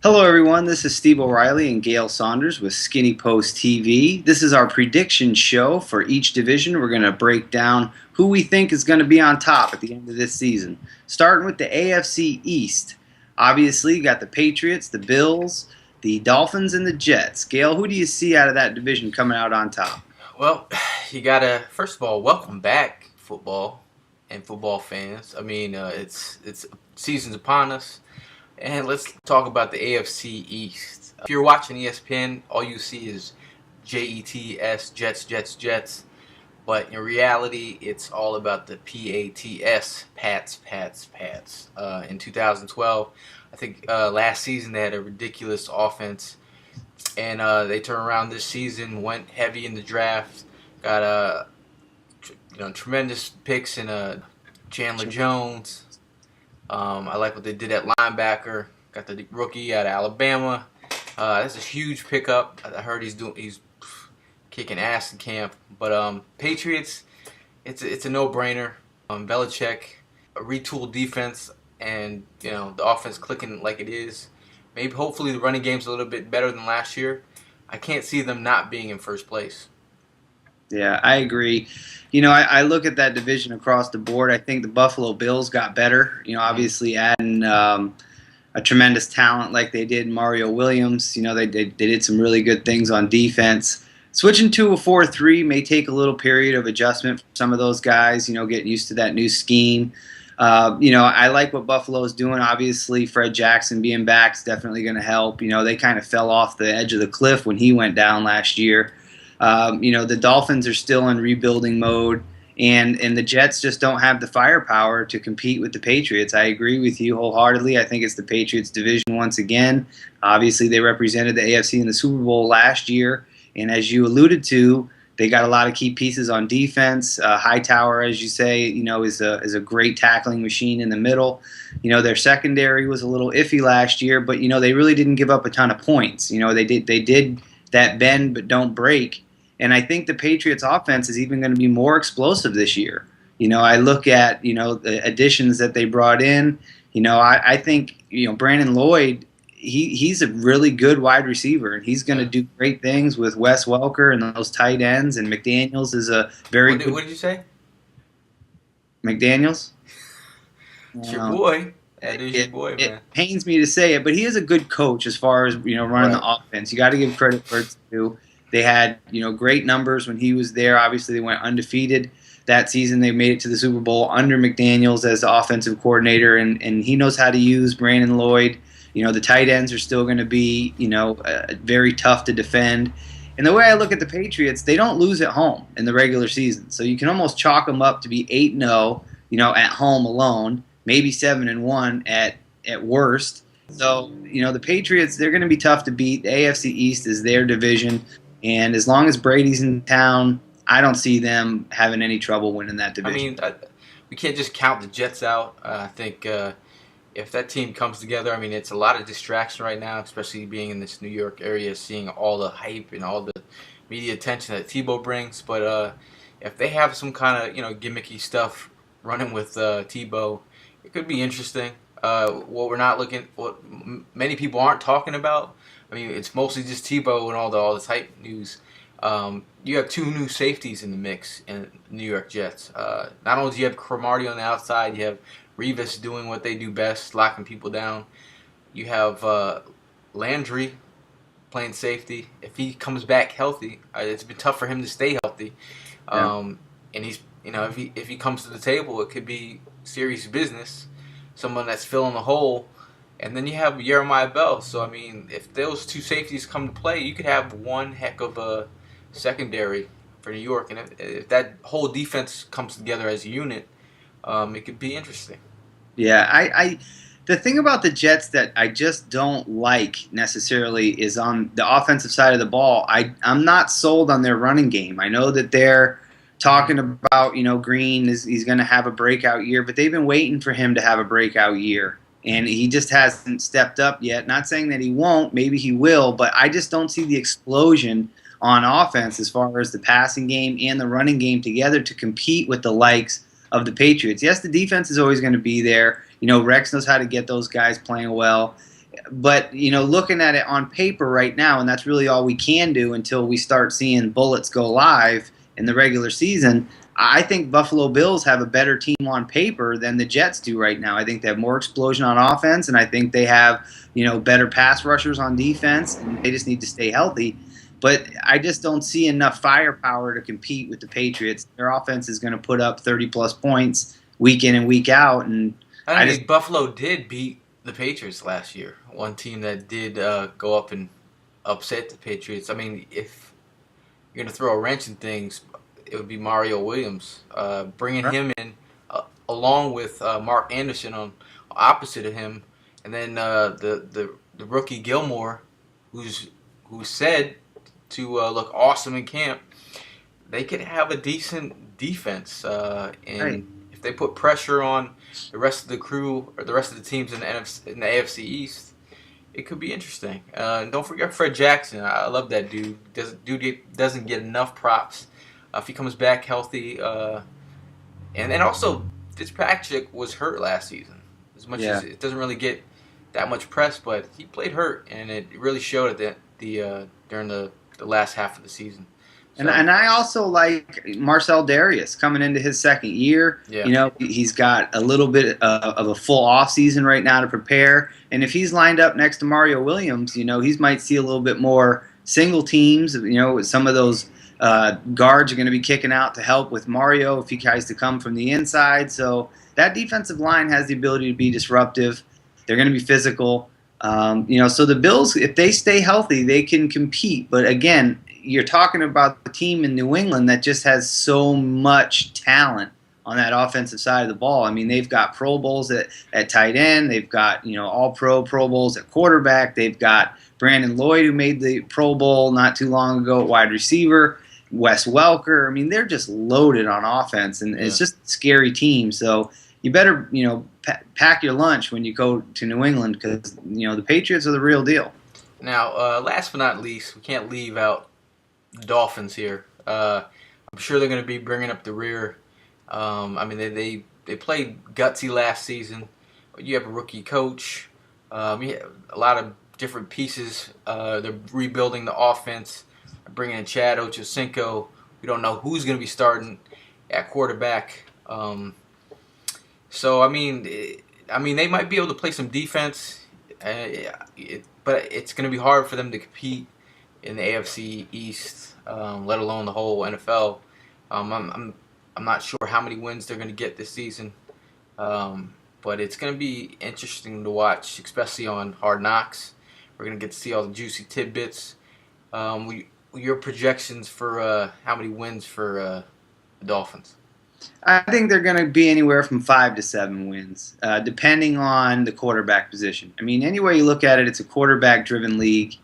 Hello, everyone. This is Steve O'Reilly and Gail Saunders with Skinny Post TV. This is our prediction show for each division. We're going to break down who we think is going to be on top at the end of this season. Starting with the AFC East. Obviously, you got the Patriots, the Bills, the Dolphins, and the Jets. Gail, who do you see out of that division coming out on top? Well, you gotta first of all welcome back football and football fans. I mean, it's season's upon us, and let's talk about the AFC East. If you're watching ESPN, all you see is JETS, Jets, Jets, Jets. But in reality, it's all about the PATS, Pats, Pats, Pats. In 2012, I think last season they had a ridiculous offense. And they turned around this season, went heavy in the draft, got tremendous picks in Chandler Jones. I like what they did at linebacker. Got the rookie out of Alabama. That's a huge pickup. I heard he's kicking ass in camp. But Patriots, it's a no-brainer. Belichick, a retooled defense, and the offense clicking like it is. Maybe hopefully the running game's a little bit better than last year. I can't see them not being in first place. Yeah, I agree. I look at that division across the board. I think the Buffalo Bills got better. Obviously adding a tremendous talent like they did Mario Williams. They did some really good things on defense. Switching to a 4-3 may take a little period of adjustment for some of those guys, getting used to that new scheme. I like what Buffalo's doing. Obviously, Fred Jackson being back is definitely going to help. They kind of fell off the edge of the cliff when he went down last year. The Dolphins are still in rebuilding mode, and the Jets just don't have the firepower to compete with the Patriots. I agree with you wholeheartedly. I think it's the Patriots division once again. Obviously, they represented the AFC in the Super Bowl last year, and as you alluded to, they got a lot of key pieces on defense. Hightower, as you say, is a great tackling machine in the middle. Their secondary was a little iffy last year, but they really didn't give up a ton of points. They did that bend but don't break, and I think the Patriots' offense is even going to be more explosive this year. I look at the additions that they brought in. I think Brandon Lloyd. He's a really good wide receiver, and he's going to do great things with Wes Welker and those tight ends. And McDaniels is a very good. What did you say? McDaniels? It's your boy. That is your boy, man. It pains me to say it, but he is a good coach as far as running the offense. You got to give credit where it's due. They had great numbers when he was there. Obviously, they went undefeated that season. They made it to the Super Bowl under McDaniels as the offensive coordinator, and he knows how to use Brandon Lloyd. The tight ends are still going to be, very tough to defend. And the way I look at the Patriots, they don't lose at home in the regular season. So you can almost chalk them up to be 8-0, at home alone, maybe 7-1 at worst. So, the Patriots, they're going to be tough to beat. The AFC East is their division. And as long as Brady's in town, I don't see them having any trouble winning that division. I mean, we can't just count the Jets out. I think if that team comes together, it's a lot of distraction right now, especially being in this New York area, seeing all the hype and all the media attention that Tebow brings. But if they have some kind of gimmicky stuff running with Tebow, it could be interesting. What many people aren't talking about. It's mostly just Tebow and all this hype news. You have two new safeties in the mix in New York Jets. Not only do you have Cromartie on the outside, you have Revis doing what they do best, locking people down. You have Landry playing safety. If he comes back healthy, it's been tough for him to stay healthy. And he's, if he comes to the table, it could be serious business. Someone that's filling the hole. And then you have Jeremiah Bell. So if those two safeties come to play, you could have one heck of a secondary for New York. And if that whole defense comes together as a unit, it could be interesting. Yeah, the thing about the Jets that I just don't like necessarily is on the offensive side of the ball. I'm not sold on their running game. I know that they're talking about, Green he's going to have a breakout year, but they've been waiting for him to have a breakout year. And he just hasn't stepped up yet. Not saying that he won't, maybe he will, but I just don't see the explosion on offense as far as the passing game and the running game together to compete with the likes of the Patriots. Yes, the defense is always going to be there. Rex knows how to get those guys playing well. But, looking at it on paper right now, and that's really all we can do until we start seeing bullets go live in the regular season, I think Buffalo Bills have a better team on paper than the Jets do right now. I think they have more explosion on offense, and I think they have, better pass rushers on defense, and they just need to stay healthy. But I just don't see enough firepower to compete with the Patriots. Their offense is going to put up 30-plus points week in and week out. And I think Buffalo did beat the Patriots last year. One team that did go up and upset the Patriots. I mean, if you're going to throw a wrench in things, it would be Mario Williams. Bringing him in along with Mark Anderson on opposite of him, and then the rookie Gilmore, who's said to look awesome in camp. They could have a decent defense, and if they put pressure on the rest of the crew or the rest of the teams in the AFC East, it could be interesting. And don't forget Fred Jackson. I love that dude. Doesn't get enough props. If he comes back healthy, and also Fitzpatrick was hurt last season. As much as it doesn't really get that much press, but he played hurt, and it really showed at during the last half of the season. So. And I also like Marcel Darius coming into his second year. Yeah. He's got a little bit of a full off season right now to prepare. And if he's lined up next to Mario Williams, he might see a little bit more single teams. Some of those guards are going to be kicking out to help with Mario if he tries to come from the inside. So that defensive line has the ability to be disruptive. They're going to be physical. So the Bills, if they stay healthy, they can compete. But again, you're talking about the team in New England that just has so much talent on that offensive side of the ball. I mean, they've got Pro Bowls at tight end. They've got, All-Pro Bowls at quarterback. They've got Brandon Lloyd, who made the Pro Bowl not too long ago at wide receiver. Wes Welker. I mean, they're just loaded on offense, and it's just a scary team. So you better, pack your lunch when you go to New England because, the Patriots are the real deal. Now, last but not least, we can't leave out the Dolphins here. I'm sure they're going to be bringing up the rear. I mean, they played gutsy last season. You have a rookie coach. You have a lot of different pieces. They're rebuilding the offense, bringing in Chad Ochocinco. We don't know who's going to be starting at quarterback. So I mean, they might be able to play some defense, but it's going to be hard for them to compete in the AFC East, let alone the whole NFL. I'm not sure how many wins they're going to get this season, but it's going to be interesting to watch, especially on Hard Knocks. We're going to get to see all the juicy tidbits. Your projections for how many wins for the Dolphins? I think they're going to be anywhere from 5 to 7 wins, depending on the quarterback position. I mean, any way you look at it, it's a quarterback-driven league.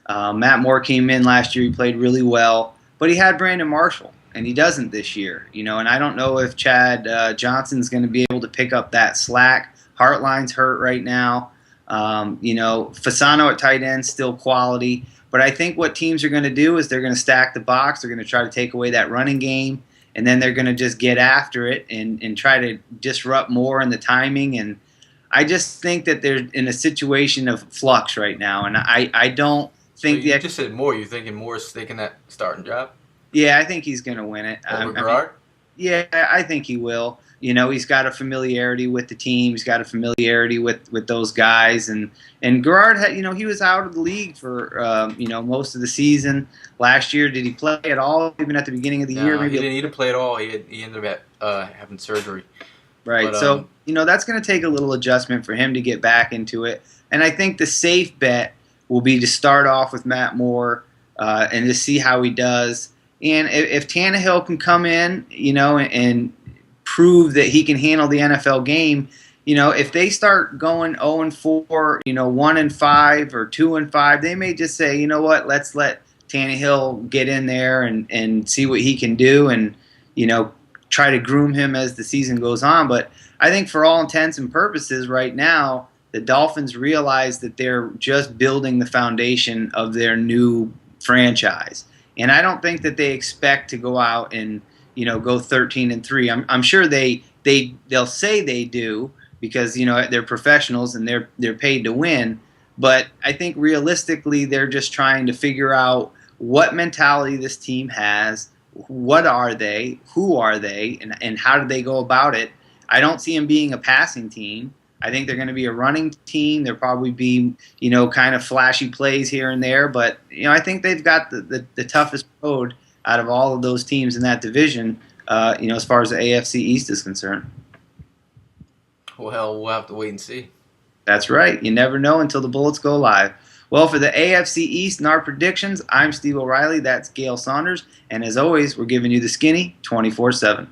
Matt Moore came in last year. He played really well, but he had Brandon Marshall, and he doesn't this year. And I don't know if Chad Johnson's going to be able to pick up that slack. Hartline's hurt right now. Fasano at tight end, still quality. But I think what teams are going to do is they're going to stack the box. They're going to try to take away that running game. And then they're going to just get after it and try to disrupt more in the timing. And I just think that they're in a situation of flux right now. And I don't think... So you just said Moore. You're thinking Moore's taking that starting job? Yeah, I think he's going to win it. Over Gerard? Yeah, I think he will. He's got a familiarity with the team. He's got a familiarity with those guys. And Gerard, he was out of the league for, most of the season. Last year, did he play at all, even at the beginning of the year? Maybe he didn't even play at all. He ended up having surgery. Right. But, so, that's going to take a little adjustment for him to get back into it. And I think the safe bet will be to start off with Matt Moore and to see how he does. And if Tannehill can come in, and prove that he can handle the NFL game, if they start going 0-4, 1-5 or 2-5, they may just say, you know what, let's let Tannehill get in there and see what he can do and, try to groom him as the season goes on. But I think for all intents and purposes right now, the Dolphins realize that they're just building the foundation of their new franchise. And I don't think that they expect to go out and, go 13-3. I'm sure they'll say they do, because they're professionals and they're paid to win. But I think realistically, they're just trying to figure out what mentality this team has, what are they, who are they, and how do they go about it. I don't see them being a passing team. I think they're going to be a running team. There'll probably be, kind of flashy plays here and there. But, I think they've got the toughest road out of all of those teams in that division, as far as the AFC East is concerned. Well, we'll have to wait and see. That's right. You never know until the Bullets go live. Well, for the AFC East and our predictions, I'm Steve O'Reilly. That's Gail Saunders. And as always, we're giving you the skinny 24/7.